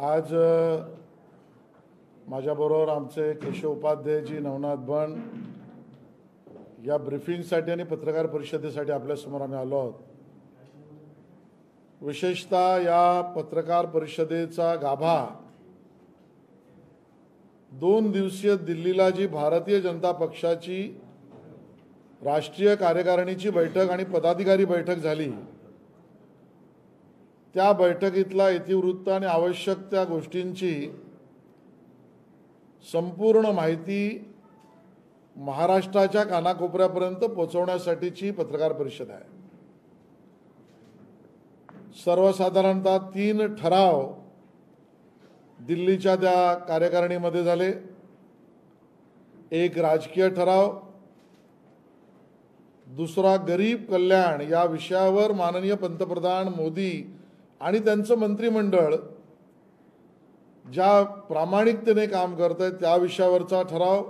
आज माझ्याबरोबर आमचे केशव उपाध्यायजी, नवनाथ बन या ब्रीफिंगसाठी आणि पत्रकार परिषदेसाठी आपल्यासमोर आम्ही आलो आहोत। विशेषतः या पत्रकार परिषदेचा गाभा 2 दिवसीय दिल्लीला जी भारतीय जनता पक्षाची राष्ट्रीय कार्यकारिणीची बैठक आणि पदाधिकारी बैठक झाली, त्या बैठकीतला इतिवृत्त आणि आवश्यक त्या गोष्टींची संपूर्ण माहिती महाराष्ट्राच्या कानाकोपऱ्यापर्यंत पोहोचवण्यासाठीची पत्रकार परिषद आहे। सर्वसाधारणतः 3 ठराव दिल्लीच्या त्या कार्यकारिणीमध्ये झाले। एक राजकीय ठराव, दुसरा गरीब कल्याण या विषयावर माननीय पंतप्रधान मोदी आणि त्यांचं मंत्रिमंडळ ज्या प्रामाणिकतेने काम करत आहे त्या विषयावरचा ठराव,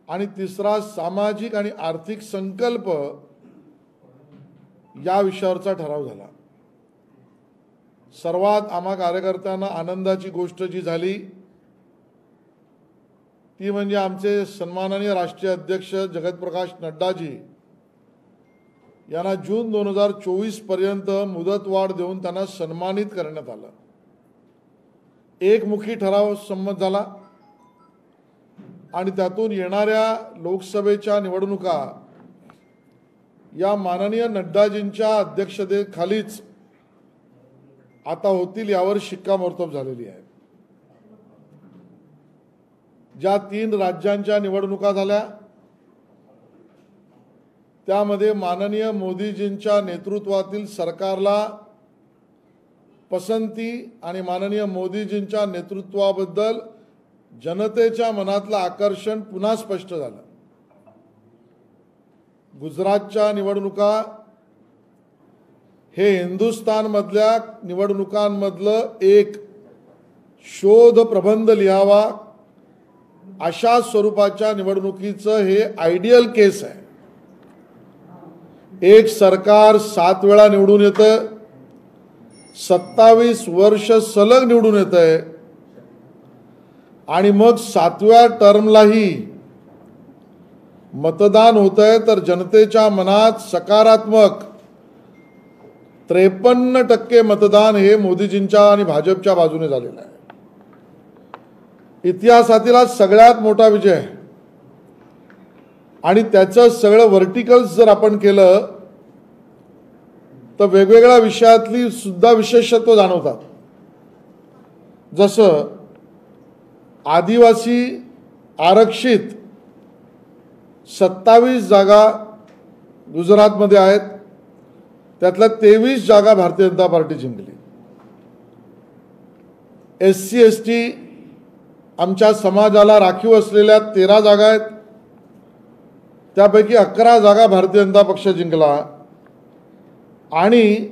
आणि तिसरा सामाजिक आणि आर्थिक संकल्प या विषयावरचा ठराव झाला। सर्वात आम्हा कार्यकर्त्यांना आनंदाची गोष्ट जी झाली ती म्हणजे आमचे सन्माननीय राष्ट्रीय अध्यक्ष जगतप्रकाश नड्डाजी यांना जून 2024 पर्यंत मुदतवाढ देऊन त्यांना सन्मानित करण्यात आलं। एकमुखी ठराव संमत झाला आणि त्यातून येणाऱ्या लोकसभेच्या निवडणुका या माननीय नड्डाजींच्या अध्यक्षतेखालीच आता होतील यावर शिक्कामोर्तब झालेली आहे। ज्या 3 राज्यांच्या निवडणुका झाल्या त्यामध्ये माननीय मोदीजींच्या नेतृत्वातील सरकारला पसंती आणि माननीय मोदीजींच्या नेतृत्वाबद्दल जनतेच्या मनातलं आकर्षण पुन्हा स्पष्ट झालं। गुजरातच्या निवडणुका हे हिंदुस्थानमधल्या निवडणुकांमधलं एक शोध प्रबंध लिहावा अशा स्वरूपाच्या निवडणुकीचं हे आयडियल केस आहे। एक सरकार 7 वेळा निवडून येतं, 27 वर्ष सलग निवडून येतंय आणि मग 7व्या टर्मलाही मतदान होतंय, तर जनतेच्या मनात सकारात्मक 53% मतदान हे मोदीजींच्या आणि भाजपच्या बाजूने झालेलं आहे। इतिहासातील हा सगळ्यात मोठा विजय आहे आणि त्याचं सगळं व्हर्टिकल्स जर आपण केलं तर वेगवेगळ्या विषयातली सुद्धा विशेषत्व जाणवतात। जसं आदिवासी आरक्षित 27 जागा गुजरातमध्ये आहेत, त्यातल्या 23 जागा भारतीय जनता पार्टी जिंकली। SC ST आमच्या समाजाला राखीव असलेल्या 13 जागा आहेत, त्यापैकी 11 जागा भारतीय जनता पक्ष जिंकला। आणि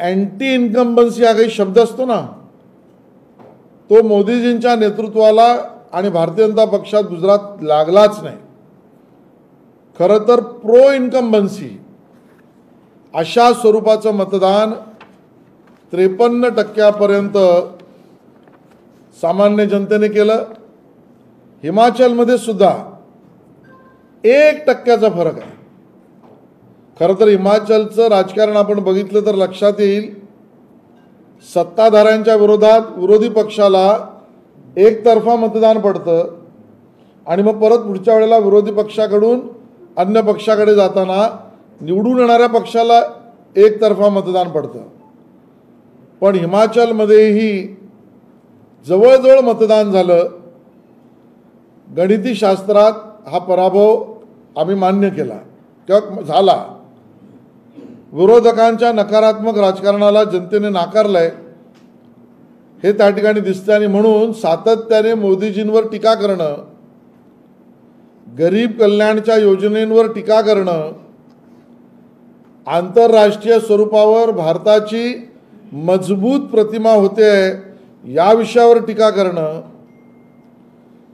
अँटी इन्कम्बन्सी हा काही शब्द असतो ना, तो मोदीजींच्या नेतृत्वाला आणि भारतीय जनता पक्षात गुजरात लागलाच नाही। खरं तर प्रो इन्कम्बन्सी अशा स्वरूपाचं मतदान 53% सामान्य जनतेने केलं। हिमाचलमध्ये सुद्धा 1% फरक आहे। खरं तर हिमाचलचं राजकारण आपण बघितलं तर लक्षात येईल, सत्ताधाऱ्यांच्या विरोधात विरोधी पक्षाला एकतर्फा मतदान पडतं आणि मग परत पुढच्या वेळेला विरोधी पक्षाकडून अन्य पक्षाकडे जाताना निवडून येणाऱ्या पक्षाला एकतर्फा मतदान पडतं। पण हिमाचलमध्येही जवळजवळ मतदान झालं। गणिती शास्त्रात हा पराभव आम्ही मान्य केला किंवा झाला। विरोधकांच्या नकारात्मक राजकारणाला जनतेने नाकारलंय हे त्या ठिकाणी दिसतंय आणि म्हणून सातत्याने मोदीजींवर टीका करणं, गरीब कल्याणच्या योजनेंवर टीका करणं, आंतरराष्ट्रीय स्वरूपावर भारताची मजबूत प्रतिमा होते या विषयावर टीका करणं,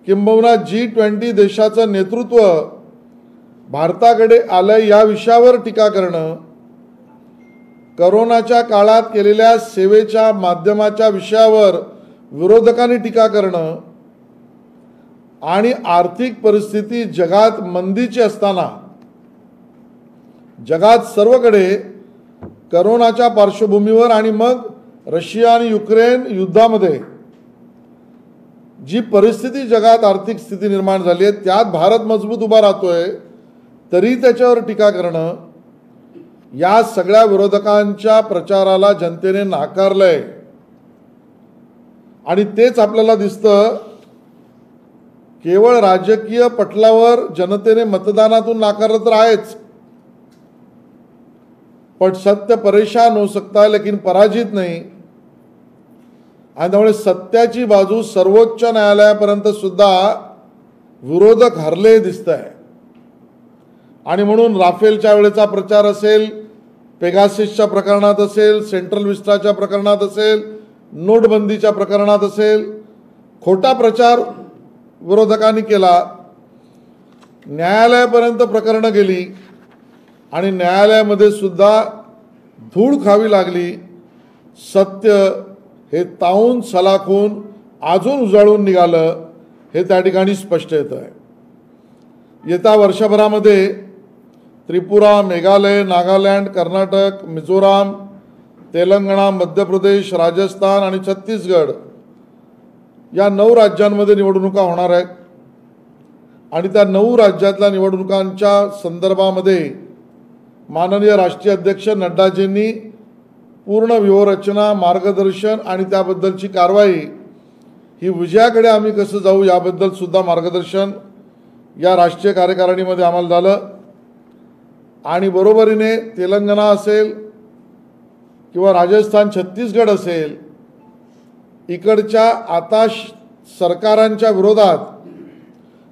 किंबहुना G20 देशाचं नेतृत्व भारताकडे आलंय या विषयावर टीका करणं, करोनाच्या काळात केलेल्या सेवेच्या माध्यमाच्या विषयावर विरोधकांनी टीका करणं आणि आर्थिक परिस्थिती जगात मंदीची असताना जगात सर्वकडे करोनाच्या पार्श्वभूमीवर आणि मग रशिया आणि युक्रेन युद्धामध्ये जी परिस्थिती जगात आर्थिक स्थिती निर्माण झाली आहे त्यात भारत मजबूत उभा राहतोय तरी त्याच्यावर टीका करणं, या सगळ्या विरोधकांच्या प्रचाराला जनतेने नाकारलंय. आणि तेच आपल्याला दिसतं, केवळ राजकीय पटलावर जनतेने मतदानातून नाकारलं तर आहेच, पण सत्य परेशान हो सकता है लेकिन पराजित नहीं. आणि त्यामुळे सत्याची बाजू सर्वोच्च न्यायालयापर्यंत सुद्धा विरोधक हरले दिसत आहे. आणि म्हणून राफेलच्या वेळेचा प्रचार असेल, पेगासिसच्या प्रकरणात असेल, सेंट्रल विस्टाच्या प्रकरणात असेल, नोटबंदीच्या प्रकरणात असेल, खोटा प्रचार विरोधकांनी केला. न्यायालयापर्यंत प्रकरणं गेली आणि न्यायालयामध्ये सुद्धा धूळ खावी लागली. सत्य हे तावून सलाखून अजून उजाळून निघालं हे त्या ठिकाणी स्पष्ट येतं आहे. येत्या वर्षभरामध्ये त्रिपुरा, मेघालय, नागालँड, कर्नाटक, मिझोराम, तेलंगणा, मध्य प्रदेश, राजस्थान आणि छत्तीसगड या 9 राज्यांमध्ये निवडणुका होणार आहेत. आणि त्या 9 राज्यातल्या निवडणुकांच्या संदर्भामध्ये माननीय राष्ट्रीय अध्यक्ष नड्डाजींनी पूर्ण व्यूहरचना, मार्गदर्शन आणि त्याबद्दलची कारवाई ही विजयाकडे आम्ही कसं जाऊ याबद्दल सुद्धा मार्गदर्शन या राष्ट्रीय कार्यकारिणीमध्ये आम्हाला झालं. आणि बरोबरीने तेलंगणा असेल किंवा राजस्थान, छत्तीसगड असेल, इकडच्या आता सरकारांच्या विरोधात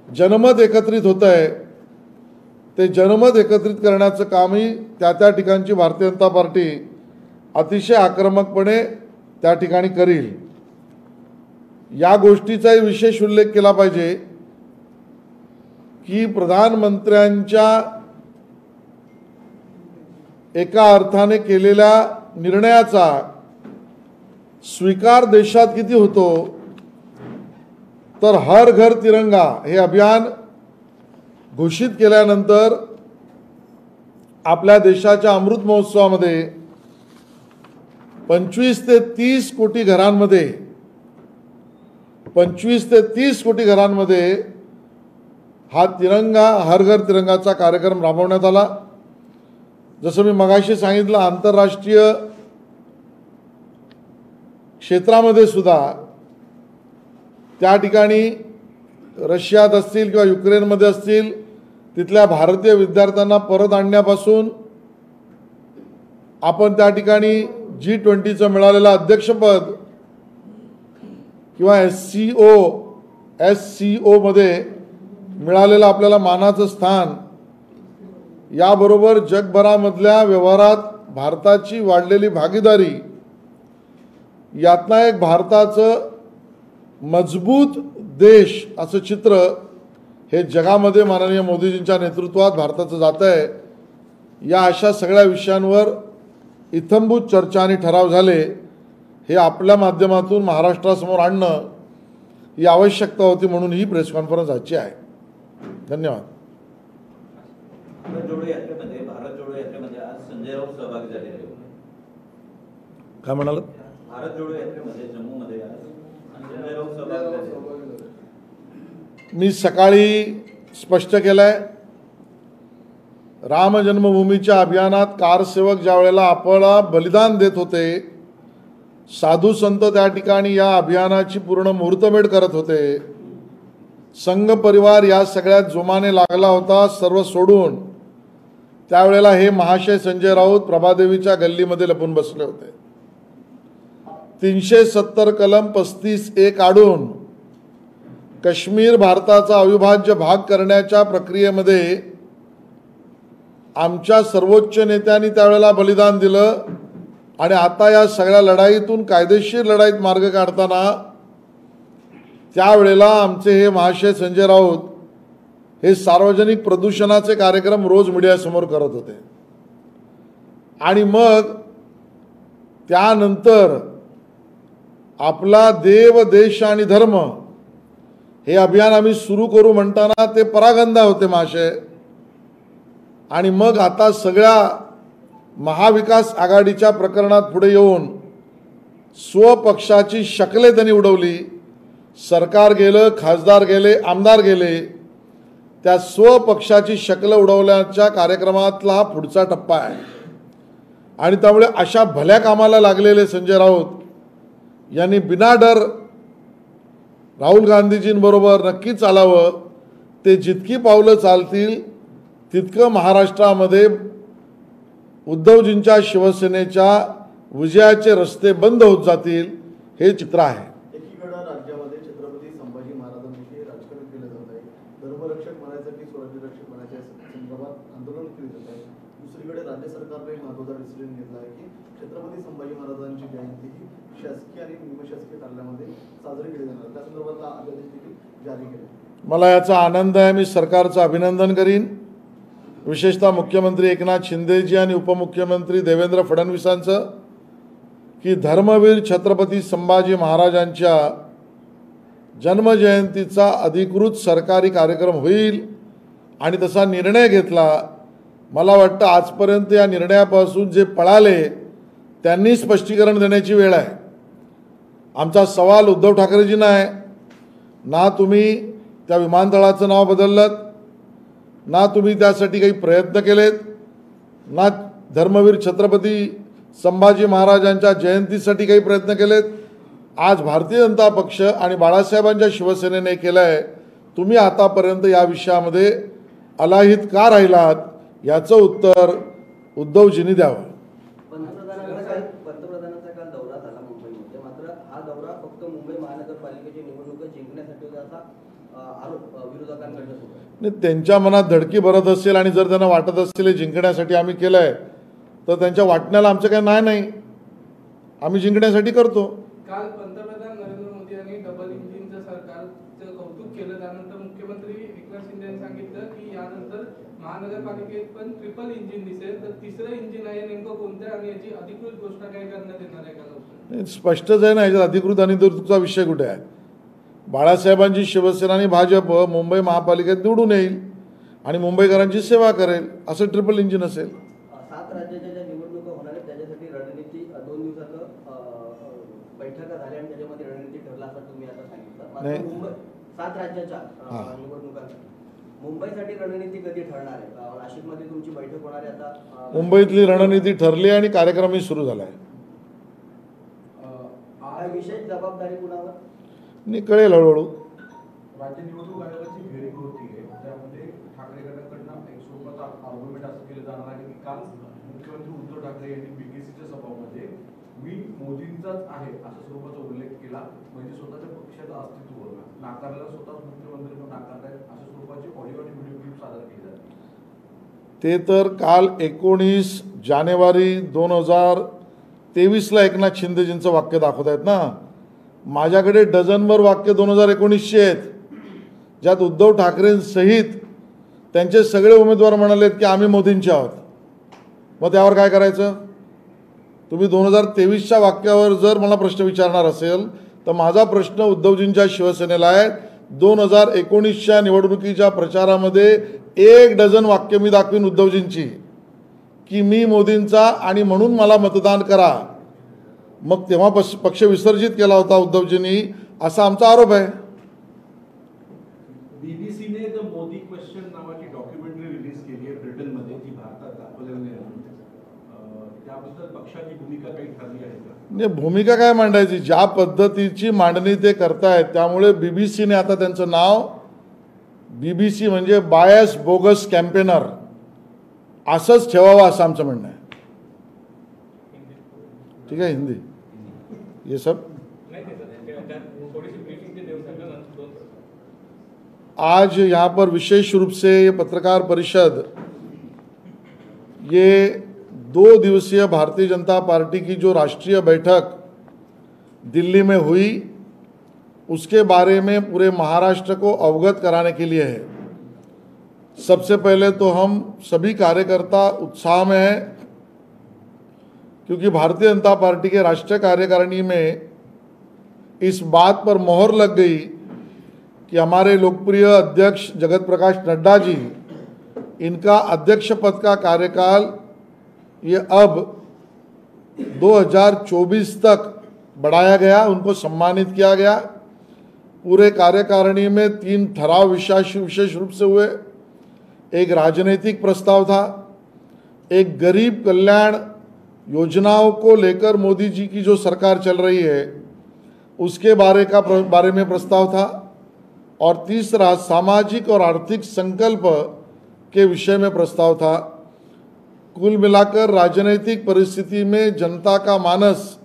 जनमत एकत्रित होत आहे. ते जनमत एकत्रित करण्याचं कामही त्या ठिकाणची भारतीय जनता पार्टी अतिशय आक्रमकपणे त्या ठिकाणी करील. या गोष्टीचाही विशेष उल्लेख केला पाहिजे की प्रधानमंत्र्यांच्या एका अर्थाने केलेल्या निर्णयाचा स्वीकार देशात किती होतो, तर हर घर तिरंगा हे अभियान घोषित केल्यानंतर आपल्या देशाच्या अमृत महोत्सवामध्ये 25 ते 30 कोटी घरांमध्ये 25 ते 30 कोटी घरांमध्ये हा तिरंगा, हर घर तिरंगाचा कार्यक्रम राबवण्यात आला. जसं मी मगाशी सांगितलं, आंतरराष्ट्रीय क्षेत्रामध्ये सुद्धा त्या ठिकाणी रशियात असतील किंवा युक्रेनमध्ये असतील तिथल्या भारतीय विद्यार्थ्यांना परत आणण्यापासून आपण त्या ठिकाणी G20चं मिळालेलं अध्यक्षपद किंवा SCO मध्ये मिळालेलं आपल्याला मानाचं स्थान, याबरोबर जगभरामधल्या व्यवहारात भारताची वाढलेली भागीदारी, यातनं एक भारताचं मजबूत देश असं चित्र हे जगामध्ये माननीय मोदीजींच्या नेतृत्वात भारताचं जात आहे. या अशा सगळ्या विषयांवर इत्थंभूत चर्चा आणि ठराव झाले हे आपल्या माध्यमातून महाराष्ट्रासमोर आणणं ही आवश्यकता होती, म्हणून ही प्रेस कॉन्फरन्स आजची आहे. धन्यवाद. भारत जोडो यात्रेमध्ये आज संजय राऊत सहभागी झालेले आहेत. काय म्हणाल? भारत जोडो यात्रेमध्ये जम्मूमध्ये आज संजय राऊत सहभागी झाले. मी सकाळी स्पष्ट केलंय, राम जन्मभूमीच्या अभियानात कारसेवक ज्या वेळेला आपला बलिदान देत होते, साधू संत त्या ठिकाणी या अभियानाची पूर्ण मुहूर्तमेढ करत होते, संघ परिवार या सगळ्यात जोमाने लागला होता सर्व सोडून, त्यावेळेला हे महाशय संजय राऊत प्रभादेवीच्या गल्लीमध्ये लपून बसले होते. 370 कलम 35(1) काढून काश्मीर भारताचा अविभाज्य भाग करण्याच्या प्रक्रियेमध्ये आमच्या सर्वोच्च नेत्यांनी त्यावेळेला बलिदान दिलं. आणि आता या सगळ्या लढाईतून कायदेशीर लढाईत मार्ग काढताना त्यावेळेला आमचे हे महाशय संजय राऊत हे सार्वजनिक प्रदूषणाचे कार्यक्रम रोज मीडियासमोर करत होते. आणि मग त्यानंतर आपला देव देश आणि धर्म हे अभियान आम्ही सुरू करू म्हणताना ते परागंदा होते महाशय. आणि मग आता सगळ्या महाविकास आघाडीच्या प्रकरणात पुढे येऊन स्वपक्षाची शकले त्यांनी उडवली. सरकार गेलं, खासदार गेले, आमदार गेले, त्या स्वपक्षाची शकलं उडवण्याच्या कार्यक्रमातला हा पुढचा टप्पा आहे. आणि त्यामुळे अशा भल्या कामाला लागलेले संजय राऊत यांनी बिनाडर राहुल गांधीजींबरोबर नक्की चालावं. ते जितकी पावलं चालतील तितकं महाराष्ट्रामध्ये उद्धवजींच्या शिवसेनेच्या विजयाचे रस्ते बंद होत जातील, हे चित्र आहे. एकीकडे राज्यामध्ये छत्रपती संभाजी महाराजांविषयी राजकारण केलं जात आहे. धर्मरक्षक म्हणायचं की स्वराज्य रक्षक म्हणायच्या संदर्भात आंदोलन केले जात आहे. दुसरीकडे राज्य सरकारने महत्त्वाचा डिसिजन घेतला आहे की छत्रपती संभाजी महाराजांची जयंती ही शासकीय आणि निमशासकीय कार्यालयामध्ये साजरी केली जाणार. त्या संदर्भातला आदेश देखील जारी केला. मला याचा आनंद आहे. मी सरकारचं अभिनंदन करीन, विशेषतः मुख्यमंत्री एकनाथ शिंदेजी आणि उपमुख्यमंत्री देवेंद्र फडणवीसांचं, की धर्मवीर छत्रपती संभाजी महाराजांच्या जन्मजयंतीचा अधिकृत सरकारी कार्यक्रम होईल आणि तसा निर्णय घेतला. मला वाटतं आजपर्यंत या निर्णयापासून जे पळाले त्यांनी स्पष्टीकरण देण्याची वेळ आहे. आमचा सवाल उद्धव ठाकरेजींना आहे, ना तुम्ही त्या विमानतळाचं नाव बदललं, ना तुम्ही त्यासाठी काही प्रयत्न केलेत, ना धर्मवीर छत्रपती संभाजी महाराजांच्या जयंतीसाठी काही प्रयत्न केलेत. आज भारतीय जनता पक्ष आणि बाळासाहेबांच्या शिवसेनेने केलं आहे. तुम्ही आतापर्यंत या विषयामध्ये अलाहित का राहिलात, याचं उत्तर उद्धवजींनी द्यावं. पंतप्रधानांचा काल दौरा झाला मुंबईमध्ये, मात्र हा दौरा फक्त मुंबई महानगरपालिकेची निवडणूक जिंकण्यासाठी होता असा आरोप विरोधकांकडून होता. नाही, त्यांच्या मनात धडकी भरत असेल आणि जर त्यांना वाटत असेल जिंकण्यासाठी आम्ही केलं आहे, तर त्यांच्या वाटण्याला आमचं काही नाही. आम्ही जिंकण्यासाठी करतो. काल पंतप्रधान नरेंद्र मोदी यांनी डबल इंजिनचं सरकारचं कौतुक केलं. त्यानंतर मुख्यमंत्री एकनाथ शिंदे यांनी सांगितलं की यानंतर महानगरपालिकेत पण ट्रिपल इंजिन दिसेल, तर तिसरं इंजिन आहे नेमकं कोणतं आणि याची अधिकृत घोषणा काय करण्यात येणार आहे का? स्पष्टच आहे ना, याच्यात अधिकृत अनधिकृतचा विषय कुठे आहे. बाळासाहेबांची शिवसेना आणि भाजप मुंबई महापालिकेत निवडून येईल आणि मुंबईकरांची सेवा करेल, असं ट्रिपल इंजिन असेल. 7 राज्याच्या ज्या निवडणुका होणार आहेत त्याच्यासाठी रणनीती 2 दिवसाचं बैठका झाल्या आणि त्याच्यामध्ये रणनीती ठरला असं तुम्ही आता सांगितलं. मुंबई 7 राज्याच्या निवडणुकांसाठी मुंबईसाठी रणनीती कधी ठरणार आहे? नाशिकमध्ये तुमची बैठक होणार आहे आता. मुंबईतली रणनीती ठरली आणि कार्यक्रमही सुरू झाला आहे. विशेष जबाबदारी कुणावर? नाही, कळेल हळूहळू. राज्य निवडणूक आयोगाची हेअरिंग होती आहे, त्यामध्ये ठाकरे गटाकडनं एक स्वरूपाचा आर्ग्युमेंट असं केलं जाणार आहे की काल मुख्यमंत्री उद्धव ठाकरे यांनी बीकेसीच्या सभामध्ये मी मोदींचाच आहे अशा स्वरूपाचा उल्लेख केला, म्हणजे स्वतःच्या पक्षाचं अस्तित्व नाकारलं, स्वतःच मुख्यमंत्री नाकारतायत अशा स्वरूपाची ऑडिओ आणि व्हिडिओ क्लिप सादर केली जाते. ते तर काल 19 जानेवारी 2023ला एकनाथ शिंदेजींचं वाक्य दाखवत आहेत ना. माझ्याकडे डझनभर वाक्य 2019चे आहेत, ज्यात उद्धव ठाकरेंसहित त्यांचे सगळे उमेदवार म्हणालेत की आम्ही मोदींचे आहोत. मग त्यावर काय करायचं? तुम्ही 2023च्या वाक्यावर जर मला प्रश्न विचारणार असेल तर माझा प्रश्न उद्धवजींच्या शिवसेनेला आहे. 2019च्या निवडणुकीच्या प्रचारामध्ये 1 डझन वाक्य मी दाखवीन उद्धवजींची की मी मोदींचा आणि म्हणून मला मतदान करा. मग तेव्हा पक्ष विसर्जित केला होता उद्धवजींनी, असा आमचा आरोप आहे. बीबीसीने द मोदी क्वेश्चन नावाची डॉक्युमेंटरी रिलीज केली आहे ब्रिटनमध्ये, जी भारतात दाखवलेली नाही. त्याबद्दल पक्षाची भूमिका काही ठरली आहे का? नाही, भूमिका काय मांडायची? ज्या पद्धतीची मांडणी ते करतायत, त्यामुळे बीबीसीने आता त्यांचं नाव बीबीसी म्हणजे बायस बोगस कॅम्पेनर असंच ठेवावं, असं आमचं म्हणणं आहे. ठीक है, हिंदी ये सब. आज यहाँ पर विशेष रूप से ये पत्रकार परिषद, ये 2 दिवसीय भारतीय जनता पार्टी की जो राष्ट्रीय बैठक दिल्ली में हुई, उसके बारे में पूरे महाराष्ट्र को अवगत कराने के लिए है. सबसे पहले तो हम सभी कार्यकर्ता उत्साह में हैं क्योंकि भारतीय जनता पार्टी के राष्ट्रीय कार्यकारिणी में इस बात पर मोहर लग गई कि हमारे लोकप्रिय अध्यक्ष जगत प्रकाश नड्डा जी, इनका अध्यक्ष पद का कार्यकाल ये अब 2024 तक बढ़ाया गया, उनको सम्मानित किया गया। पूरे कार्यकारिणी में 3 ठराव विशेष रूप से हुए। एक राजनीतिक प्रस्ताव था, एक गरीब कल्याण योजनाओं को लेकर मोदी जी की जो सरकार चल रही है उसके बारे में प्रस्ताव था, और तीसरा सामाजिक और आर्थिक संकल्प के विषय में प्रस्ताव था। कुल मिलाकर राजनीतिक परिस्थिति में जनता का मानस,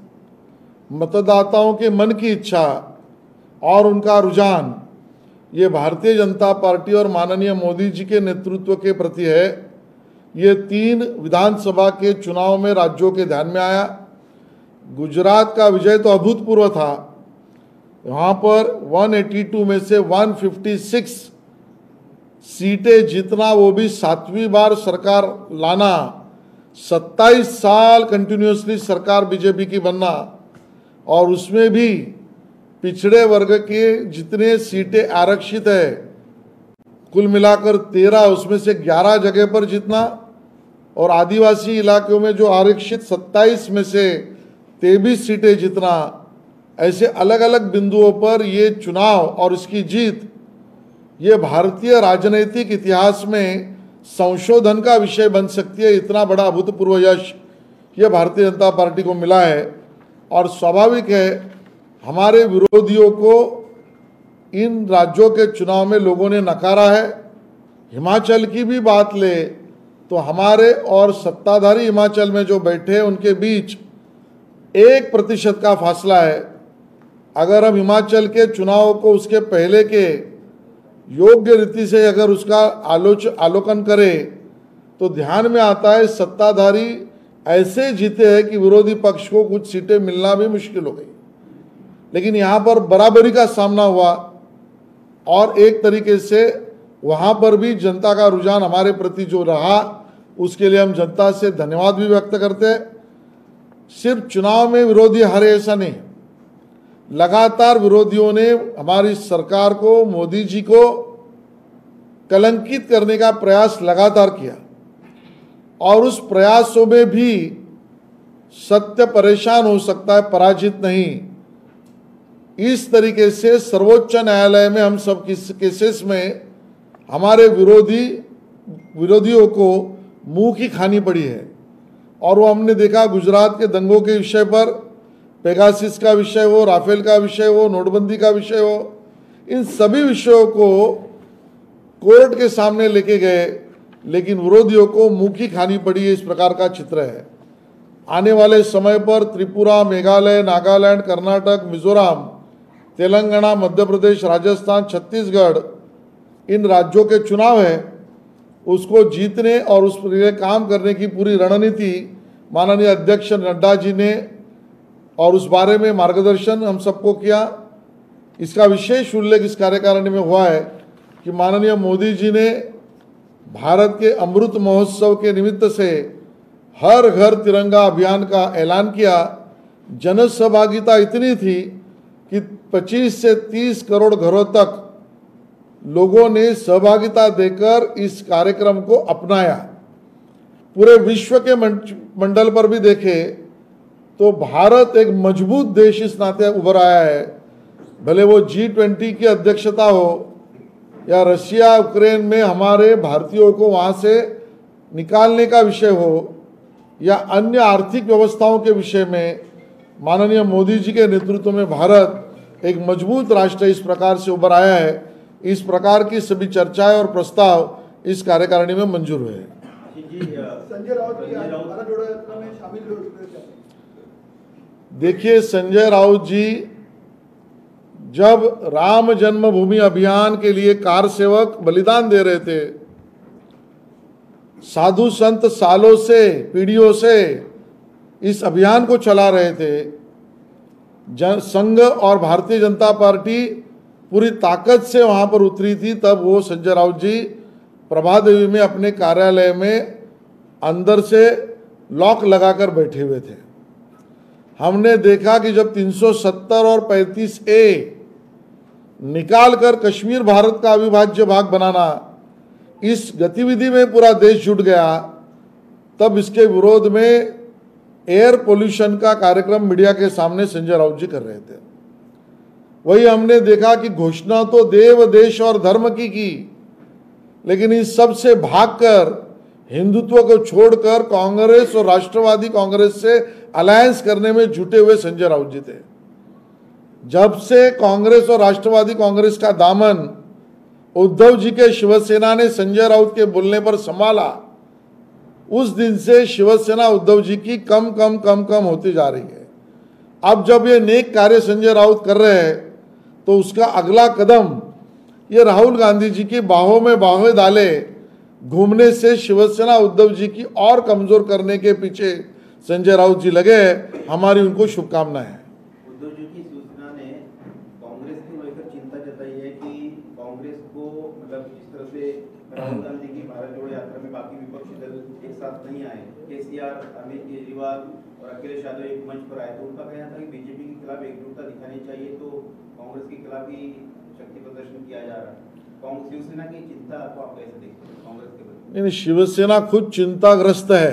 मतदाताओं के मन की इच्छा और उनका रुझान ये भारतीय जनता पार्टी और माननीय मोदी जी के नेतृत्व के प्रति है। ये 3 विधानसभा के चुनाव में राज्यों के ध्यान में आया। गुजरात का विजय तो अभूतपूर्व था, वहाँ पर 182 में से 156 सीटें जीतना, वो भी 7वीं बार सरकार लाना, 27 साल कंटिन्यूसली सरकार बीजेपी की बनना, और उसमें भी पिछड़े वर्ग के जितने सीटें आरक्षित है कुल मिलाकर 13, उसमें से 11 जगह पर जीतना, और आदिवासी इलाकों में जो आरक्षित 27 में से 23 सीटें जीतना, ऐसे अलग अलग बिंदुओं पर ये चुनाव और इसकी जीत ये भारतीय राजनीतिक इतिहास में संशोधन का विषय बन सकती है। इतना बड़ा अभूतपूर्व यश ये भारतीय जनता पार्टी को मिला है, और स्वाभाविक है हमारे विरोधियों को इन राज्यों के चुनाव में लोगों ने नकारा है। हिमाचल की भी बात ले तो हमारे और सत्ताधारी हिमाचल में जो बैठे हैं उनके बीच 1% का फासला है। अगर हम हिमाचल के चुनाव को उसके पहले के योग्य रीति से अगर उसका आलोकन करें तो ध्यान में आता है सत्ताधारी ऐसे जीते हैं कि विरोधी पक्ष को कुछ सीटें मिलना भी मुश्किल हो गई। लेकिन यहाँ पर बराबरी का सामना हुआ, और एक तरीके से वहाँ पर भी जनता का रुझान हमारे प्रति जो रहा उसके लिए हम जनता से धन्यवाद भी व्यक्त करते हैं। सिर्फ चुनाव में विरोधी हारे ऐसा नहीं, लगातार विरोधियों ने हमारी सरकार को, मोदी जी को कलंकित करने का प्रयास लगातार किया, और उस प्रयासों में भी सत्य परेशान हो सकता है, पराजित नहीं। इस तरीके से सर्वोच्च न्यायालय में हम सब केसेस में हमारे विरोधियों को मुंह की खानी पड़ी है, और वो हमने देखा गुजरात के दंगों के विषय पर, पेगासिस का विषय हो, राफेल का विषय हो, नोटबंदी का विषय हो, इन सभी विषयों को कोर्ट के सामने लेके गए, लेकिन विरोधियों को मुंह की खानी पड़ी है। इस प्रकार का चित्र है। आने वाले समय पर त्रिपुरा, मेघालय, नागालैंड, कर्नाटक, मिजोरम, तेलंगाना, मध्य प्रदेश, राजस्थान, छत्तीसगढ़, इन राज्यों के चुनाव है, उसको जीतने और उस पर काम करने की पूरी रणनीति माननीय अध्यक्ष नड्डा जी ने, और उस बारे में मार्गदर्शन हम सबको किया। इसका विशेष उल्लेख इस कार्यकारिणी में हुआ है कि माननीय मोदी जी ने भारत के अमृत महोत्सव के निमित्त से हर घर तिरंगा अभियान का ऐलान किया। जन सहभागिता इतनी थी कि 25 से 30 करोड़ घरों तक लोगों ने सहभागिता देकर इस कार्यक्रम को अपनाया। पूरे विश्व के मंडल पर भी देखे तो भारत एक मजबूत देश इस नाते उभर आया है। भले वो G20 की अध्यक्षता हो या रशिया यूक्रेन में हमारे भारतीयों को वहाँ से निकालने का विषय हो, या अन्य आर्थिक व्यवस्थाओं के विषय में, माननीय मोदी जी के नेतृत्व में भारत एक मजबूत राष्ट्र इस प्रकार से उभर आया है। इस प्रकार की सभी चर्चाएं और प्रस्ताव इस कार्यकारिणी में मंजूर हुए हैं। संजय राउत भी भारत जोड़ो यात्रा में शामिल हो चुके हैं। देखिए, संजय राउत जी जब राम जन्मभूमि अभियान के लिए कार सेवक बलिदान दे रहे थे, साधु संत सालों से, पीढ़ियों से इस अभियान को चला रहे थे, संघ और भारतीय जनता पार्टी पूरी ताकत से वहां पर उतरी थी, तब वो संजय राउत जी प्रभादेवी में अपने कार्यालय में अंदर से लॉक लगाकर बैठे हुए थे। हमने देखा कि जब 370 और 35A निकालकर कश्मीर भारत का अविभाज्य भाग बनाना, इस गतिविधि में पूरा देश जुट गया, तब इसके विरोध में एयर पोल्यूशन का कार्यक्रम मीडिया के सामने संजय राउत जी कर रहे थे। वही हमने देखा कि घोषणा तो देव, देश और धर्म की, लेकिन इस सब से भागकर हिंदुत्व को छोड़कर कांग्रेस और राष्ट्रवादी कांग्रेस से अलायंस करने में जुटे हुए संजय राउत जी थे। जब से कांग्रेस और राष्ट्रवादी कांग्रेस का दामन उद्धव जी के शिवसेना ने संजय राउत के बोलने पर संभाला, उस दिन से शिवसेना उद्धव जी की कम कम होती जा रही है। अब जब ये नेक कार्य संजय राउत कर रहे हैं, तो उसका अगला कदम ये राहुल गांधी जी की बाहों में बाहें डाले घूमने से शिवसेना उद्धव जी की और कमजोर करने के पीछे संजय राउत जी लगे। हमारी उनको शुभकामनाएं हैं। उद्धव जी की शिवसेना ने कांग्रेस को लेकर चिंता जताई है कि कांग्रेस को मतलब जिस तरह से राहुल गांधी की भारत जोड़ो यात्रा में बाकी विपक्षी दल एक साथ नहीं आए, केसीआर, अरविंद केजरीवाल और अखिलेश यादव एक मंच पर आए, तो उनका कहना था कि बीजेपी के खिलाफ एकजुटता दिखानी चाहिए, तो कांग्रेस के खिलाफ ही शक्ति प्रदर्शन किया जा रहा है। शिवसेना की चिंता को आप कैसे देखते हैं कांग्रेस के प्रति? नहीं, शिवसेना खुद चिंताग्रस्त है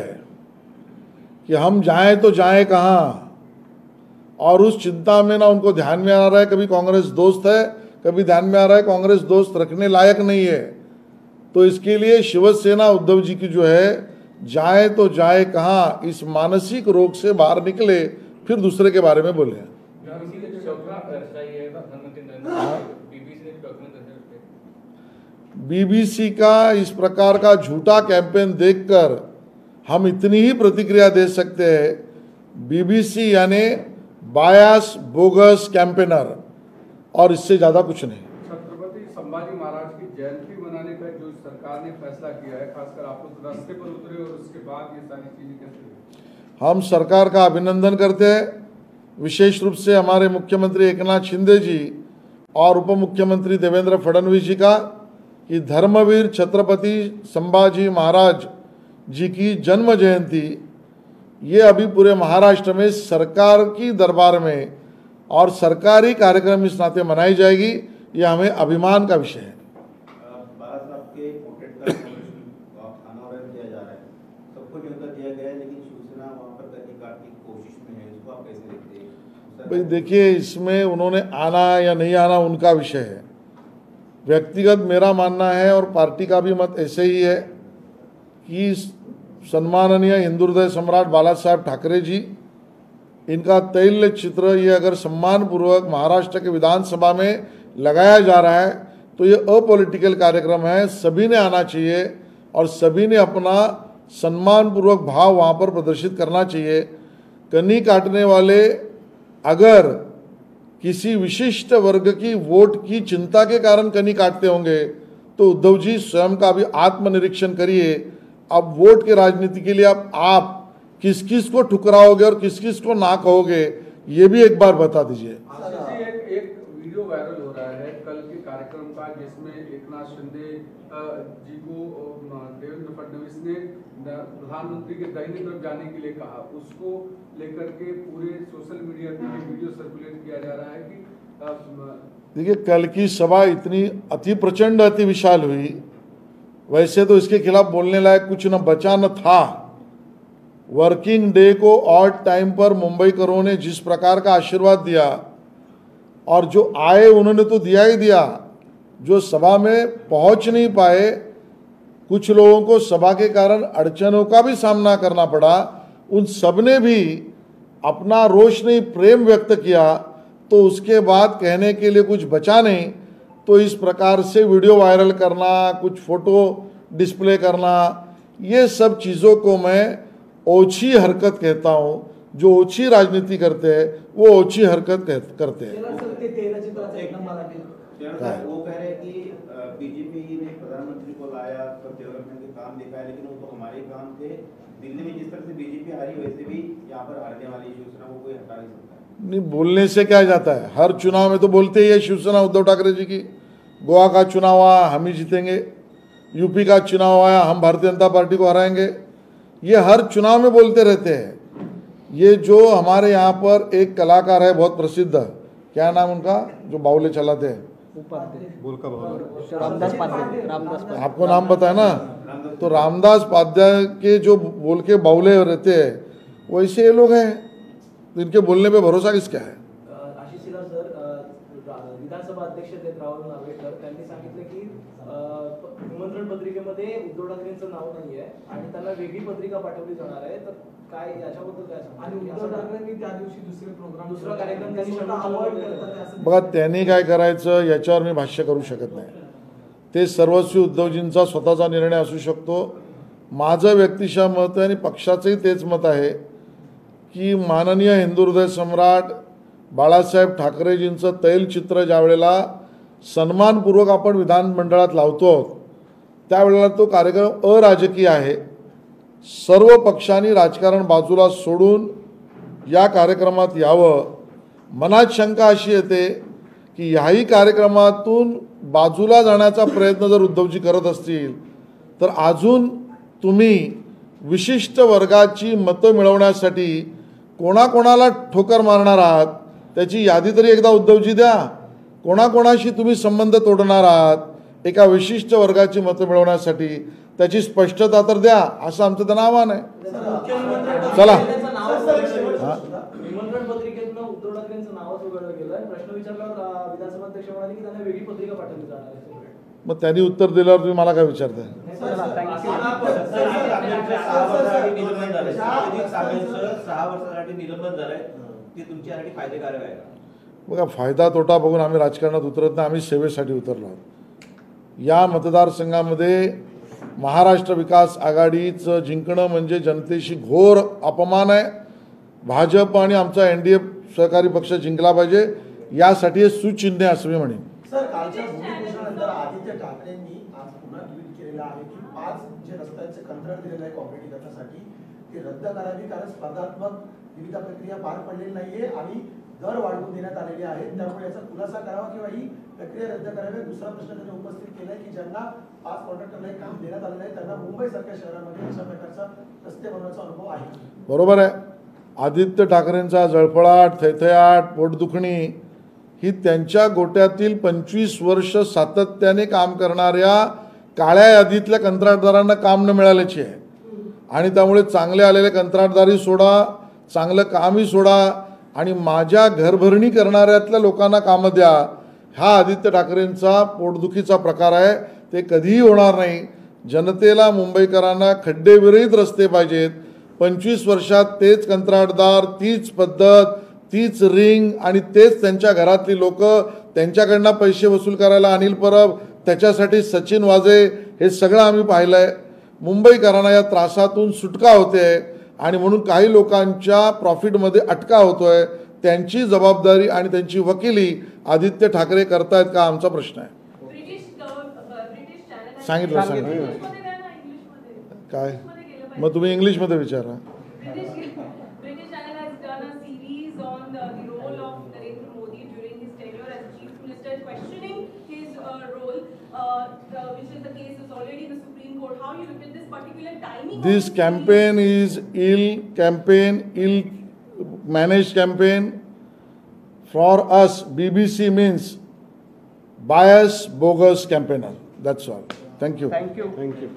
कि हम जाएं तो जाएं कहां, और उस चिंता में ना उनको ध्यान में आ रहा है कभी कांग्रेस दोस्त है, कभी ध्यान में आ रहा है कांग्रेस दोस्त रखने लायक नहीं है। तो इसके लिए शिवसेना उद्धव जी की जो है, जाए तो जाए कहां, इस मानसिक रोग से बाहर निकले, फिर दूसरे के बारे में बोले। बीबीसी का इस प्रकार का झूठा कैंपेन देखकर हम इतनी ही प्रतिक्रिया दे सकते हैं, बीबीसी यानी बायस बोगस कैंपेनर, और इससे ज्यादा कुछ नहीं। छत्रपति संभाजी महाराज की जयंती मनाने का जो सरकार ने फैसला किया है, खासकर आप लोग रास्ते पर उतरे और उसके बाद ये सारी चीजें कैसे हुई? हम सरकार का अभिनंदन करते हैं, विशेष रूप से हमारे मुख्यमंत्री एकनाथ शिंदे जी और उप मुख्यमंत्री देवेंद्र फडणवीस जी का, कि धर्मवीर छत्रपति संभाजी महाराज जी की जन्म जयंती ये अभी पूरे महाराष्ट्र में सरकार की दरबार में और सरकारी कार्यक्रम इस नाते मनाई जाएगी। ये हमें अभिमान का विषय है। बाला साहब के पोर्ट्रेट का अनावरण किया जा रहा है, सबको न्योता दिया गया है, लेकिन शिवसेना वहां पर करने काटने की कोशिश में है, इसको आप कैसे देखते हैं? भाई देखिए, इसमें उन्होंने आना या नहीं आना उनका विषय है। व्यक्तिगत मेरा मानना है और पार्टी का भी मत ऐसे ही है कि सम्माननीय हिंदू हृदय सम्राट बाला साहब ठाकरे जी, इनका तैल्य चित्र ये अगर सम्मानपूर्वक महाराष्ट्र के विधानसभा में लगाया जा रहा है तो ये अपॉलिटिकल कार्यक्रम है, सभी ने आना चाहिए और सभी ने अपना सम्मानपूर्वक भाव वहाँ पर प्रदर्शित करना चाहिए। कन्नी काटने वाले अगर किसी विशिष्ट वर्ग की वोट की चिंता के कारण कन्नी काटते होंगे तो उद्धव जी स्वयं का भी आत्मनिरीक्षण करिए। अब वोट के राजनीति के लिए आप किस किस को ठुकराओगे और किस किस को ना कहोगे, ये भी एक बार बता दीजिए। एक वीडियो वायरल हो रहा है कल के कार्यक्रम का, जिसमें एकनाथ शिंदे जी को देवेंद्र फडणवीस ने प्रधानमंत्री के दाहिने तरफ जाने के लिए कहा, उसको लेकर के पूरे सोशल मीडिया पे वीडियो सर्कुलेट किया जा रहा है कि देखिए, कल की सभा इतनी अति प्रचंड अति विशाल हुई, वैसे तो इसके खिलाफ बोलने लायक कुछ न बचा न था। वर्किंग डे को ऑड टाइम पर मुंबईकरों ने जिस प्रकार का आशीर्वाद दिया, और जो आए उन्होंने तो दिया ही दिया, जो सभा में पहुंच नहीं पाए, कुछ लोगों को सभा के कारण अड़चनों का भी सामना करना पड़ा, उन सब ने भी अपना रोष नहीं प्रेम व्यक्त किया, तो उसके बाद कहने के लिए कुछ बचा नहीं। तो इस प्रकार से वीडियो वायरल करना, कुछ फोटो डिस्प्ले करना, ये सब चीज़ों को मैं ओछी हरकत कहता हूँ। जो ओछी राजनीति करते हैं वो ओछी हरकत करते हैं। वो कह रहे हैं कि बीजेपी ने प्रधानमंत्री को लाया, सब डेवलपमेंट के काम दिखाया, लेकिन वो तो हमारे काम थे। दिल्ली में जिस तरह से बीजेपी हारी, वैसे भी यहाँ पर हारने वाली शिवसेना को कोई हटा नहीं सकता। नहीं, बोलने से क्या जाता है, हर चुनाव में तो बोलते ही है शिवसेना उद्धव ठाकरे जी की। गोवा का चुनाव आया, हम ही जीतेंगे, यूपी का चुनाव आया, हम भारतीय जनता पार्टी को हराएंगे, ये हर चुनाव में बोलते रहते हैं। ये जो हमारे यहाँ पर एक कलाकार है बहुत प्रसिद्ध, क्या नाम उनका, जो बाउले चलाते हैं, रामदास पाध्याय। आपको नाम पता है ना? तो रामदास पाध्याय के जो बोल के बाउले रहते हैं वैसे ये लोग हैं, तो इनके बोलने पे भरोसा किसका है? आशिष सिलार सर, विधानसभा अध्यक्ष आहेत राहुल नार्वेकर, त्यांनी सांगितलं की निमंत्रण पत्रिकेमध्ये उद्धव ठाकरेंचं नाव नाही आहे आणि त्यांना वेगळी पत्रिका पाठवली जाणार आहे. तर काय याच्याबद्दल काय सांगता? आणि उद्धव ठाकरेंनी त्या दिवशी दुसरा कार्यक्रम त्यांनी अवॉइड करतात. बघा, त्यांनी काय करायचं याच्यावर मी भाष्य करू शकत नाही. ते सर्वस्वी उद्धवजींचा स्वतःचा निर्णय असू शकतो. माझं व्यक्तिशः मत आहे आणि पक्षाचंही तेच मत आहे की माननीय हिंदू हृदय सम्राट बाळासाहेब ठाकरेजींचं तैलचित्र ज्या वेळेला सन्मानपूर्वक आपण विधानमंडळात लावतो त्यावेळेला तो कार्यक्रम अराजकीय आहे. सर्व पक्षांनी राजकारण बाजूला सोडून या कार्यक्रमात यावं. मनात शंका अशी येते की ह्याही कार्यक्रमातून बाजूला जाण्याचा प्रयत्न जर उद्धवजी करत असतील तर अजून तुम्ही विशिष्ट वर्गाची मतं मिळवण्यासाठी कोणाकोणाला ठोकर मारणार आहात त्याची यादी तरी एकदा उद्धवजी द्या. कोणाकोणाशी तुम्ही संबंध तोडणार आहात एका विशिष्ट वर्गाची मतं मिळवण्यासाठी त्याची स्पष्टता तर द्या, असं आमचं त्यांना आव्हान आहे. चला, निमंत्रण पत्रिकेतनं उद्धव ठाकरेंचं नावच उघडलं गेलं. प्रश्न विचारल्यावर विधानसभा अध्यक्ष म्हणाले की त्यांना वेगळी पत्रिका पाठवली जाणार आहे. मग त्यांनी उत्तर दिल्यावर तुम्ही मला काय विचारताय? बघा, फायदा तोटा बघून आम्ही राजकारणात उतरत नाही, आम्ही सेवेसाठी उतरलो आहोत. या मतदारसंघामध्ये महाराष्ट्र विकास आघाडीचं जिंकणं म्हणजे जनतेशी घोर अपमान आहे. भाजप आणि आमचा NDA सहकारी पक्ष जिंकला पाहिजे यासाठी हे सुचिन्ह आहे असं मी म्हणेन. सर, कालच्या भूमिपूजनानंतर आदित्य ठाकरेंनी आज पुन्हा ट्विट केलेलं आहे की 5 जे रस्त्यांचे कंत्राट दिलेलं आहे कॉम्पिटिटरसाठी ते रद्द करावी, कारण स्पर्धात्मक विविध प्रक्रिया पार पडलेली नाहीये आणि दर वाढवून देण्यात आलेले आहेत. त्यामुळे याचा खुलासा करावा किंवा ही प्रक्रिया रद्द करावी. दुसरा प्रश्न त्यांनी उपस्थित केलाय की ज्यांना 5 कॉन्ट्रॅक्टरला एक काम देण्यात आलेलं आहे त्यांना मुंबईसारख्या शहरामध्ये अशा प्रकारचा रस्ते बनवण्याचा अनुभव आहे. बरोबर आहे. आदित्य ठाकरेंचा जळफळाट, थैथयाट, पोटदुखणी ही त्यांच्या गोट्यातील 25 वर्ष सातत्याने काम करणाऱ्या काळ्या यादीतल्या कंत्राटदारांना काम न मिळाल्याची आहे. आणि त्यामुळे चांगले आलेले कंत्राटदारी सोडा, चांगलं कामही सोडा आणि माझ्या घरभरणी करणाऱ्यातल्या लोकांना कामं द्या. हा आदित्य ठाकरेंचा पोटदुखीचा प्रकार आहे. ते कधीही होणार नाही. जनतेला, मुंबईकरांना खड्डेविरहित रस्ते पाहिजेत. 25 वर्षात तेच कंत्राटदार, तीच पद्धत, तीच रिंग आणि तेच त्यांच्या घरातली लोक, त्यांच्याकडनं पैसे वसूल करायला अनिल परब, त्याच्यासाठी सचिन वाजे, हे सगळं आम्ही पाहिलं आहे. मुंबईकरांना या त्रासातून सुटका होते आणि म्हणून काही लोकांच्या प्रॉफिटमध्ये अटका होतोय. त्यांची जबाबदारी आणि त्यांची वकिली आदित्य ठाकरे करतायत का, आमचा प्रश्न आहे. सांगितलं काय? मग तुम्ही इंग्लिशमध्ये विचारा. This campaign is ill-managed campaign. For us, BBC means biased, bogus campaigner. That's all. Thank you. Thank you.